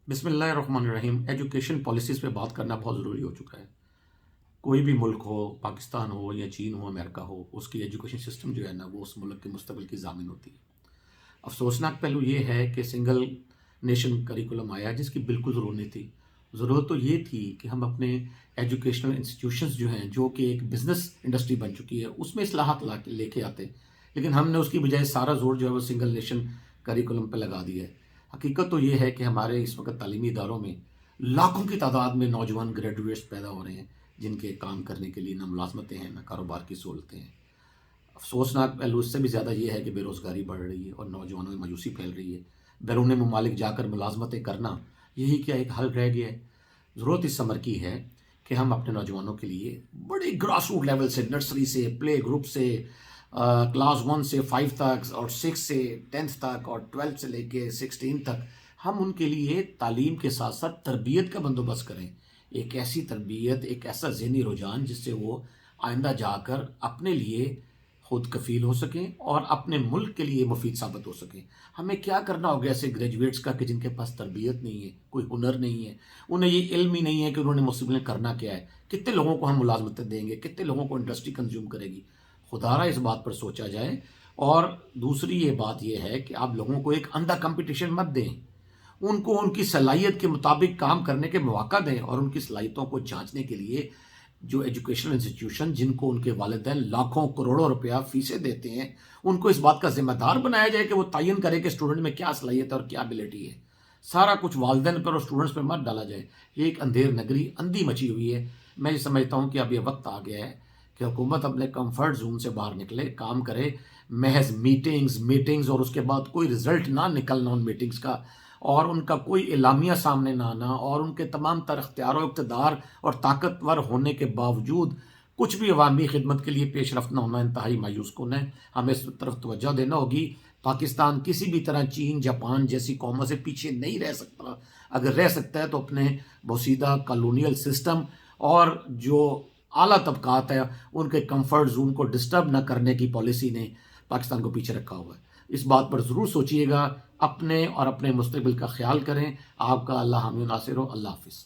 بسم اللہ الرحمن الرحیم۔ ایجوکیشن پالیسیز پہ بات کرنا بہت ضروری ہو چکا ہے۔ کوئی بھی ملک ہو، پاکستان ہو یا چین ہو، امریکہ ہو، اس کی ایجوکیشن سسٹم جو ہے نا وہ اس ملک کے مستقبل کی ضامن ہوتی ہے۔ افسوسناک پہلو یہ ہے کہ سنگل نیشن کریکولم آیا جس کی بالکل ضرورت نہیں تھی۔ ضرورت تو یہ تھی کہ ہم اپنے ایجوکیشنل انسٹیٹیوشنز جو ہیں، جو کہ ایک بزنس انڈسٹری بن چکی ہے، اس میں اصلاحات لے کے آتے، لیکن ہم نے اس کی بجائے سارا زور جو ہے وہ سنگل نیشن کریکولم پہ لگا دیا ہے۔ حقیقت تو یہ ہے کہ ہمارے اس وقت تعلیمی اداروں میں لاکھوں کی تعداد میں نوجوان گریجویٹس پیدا ہو رہے ہیں، جن کے کام کرنے کے لیے نہ ملازمتیں ہیں، نہ کاروبار کی سہولتیں ہیں۔ افسوسناک پہلو اس سے بھی زیادہ یہ ہے کہ بے روزگاری بڑھ رہی ہے اور نوجوانوں میں مایوسی پھیل رہی ہے۔ بیرون ممالک جا کر ملازمتیں کرنا یہی کیا ایک حل رہ گیا ہے؟ ضرورت اس امر کی ہے کہ ہم اپنے نوجوانوں کے لیے بڑے گراس روٹ لیول سے، نرسری سے، پلے گروپ سے، کلاس 1 سے 5 تک، اور 6 سے 10 تک، اور 12 سے لے کے 16 تک ہم ان کے لیے تعلیم کے ساتھ ساتھ تربیت کا بندوبست کریں۔ ایک ایسی تربیت، ایک ایسا ذہنی رجحان جس سے وہ آئندہ جا کر اپنے لیے خود کفیل ہو سکیں اور اپنے ملک کے لیے مفید ثابت ہو سکیں۔ ہمیں کیا کرنا ہوگا ایسے گریجویٹس کا کہ جن کے پاس تربیت نہیں ہے، کوئی ہنر نہیں ہے، انہیں یہ علم ہی نہیں ہے کہ انہوں نے مستقبل میں کرنا کیا ہے؟ کتنے لوگوں کو ہم ملازمتیں دیں گے؟ کتنے لوگوں کو انڈسٹری کنزیوم کرے گی؟ خدا را اس بات پر سوچا جائے۔ اور دوسری یہ بات یہ ہے کہ آپ لوگوں کو ایک اندھا کمپٹیشن مت دیں، ان کو ان کی صلاحیت کے مطابق کام کرنے کے مواقع دیں، اور ان کی صلاحیتوں کو جانچنے کے لیے جو ایجوکیشنل انسٹیٹیوشن جن کو ان کے والدین لاکھوں کروڑوں روپیہ فیسیں دیتے ہیں، ان کو اس بات کا ذمہ دار بنایا جائے کہ وہ تعین کرے کہ اسٹوڈنٹ میں کیا صلاحیت ہے اور کیا ابیلٹی ہے۔ سارا کچھ والدین پر اور اسٹوڈنٹس پر مت ڈالا جائے۔ یہ ایک اندھیر نگری اندھی مچی ہوئی ہے۔ میں یہ سمجھتا ہوں کہ اب یہ وقت آ گیا ہے کہ حکومت اپنے کمفرٹ زون سے باہر نکلے، کام کرے۔ محض میٹنگز اور اس کے بعد کوئی رزلٹ نہ نکلنا ان میٹنگز کا، اور ان کا کوئی اعلامیہ سامنے نہ آنا، اور ان کے تمام تر اختیار و اقتدار اور طاقتور ہونے کے باوجود کچھ بھی عوامی خدمت کے لیے پیش رفت نہ ہونا انتہائی مایوس کن ہے۔ ہمیں اس طرف توجہ دینا ہوگی۔ پاکستان کسی بھی طرح چین، جاپان جیسی قوموں سے پیچھے نہیں رہ سکتا۔ اگر رہ سکتا ہے تو اپنے بوسیدہ کالونیل سسٹم اور جو اعلیٰ طبقات ہیں ان کے کمفرٹ زون کو ڈسٹرب نہ کرنے کی پالیسی نے پاکستان کو پیچھے رکھا ہوا ہے۔ اس بات پر ضرور سوچیے گا، اپنے اور اپنے مستقبل کا خیال کریں۔ آپ کا اللہ حامی و ناصر ہو۔ اللہ حافظ۔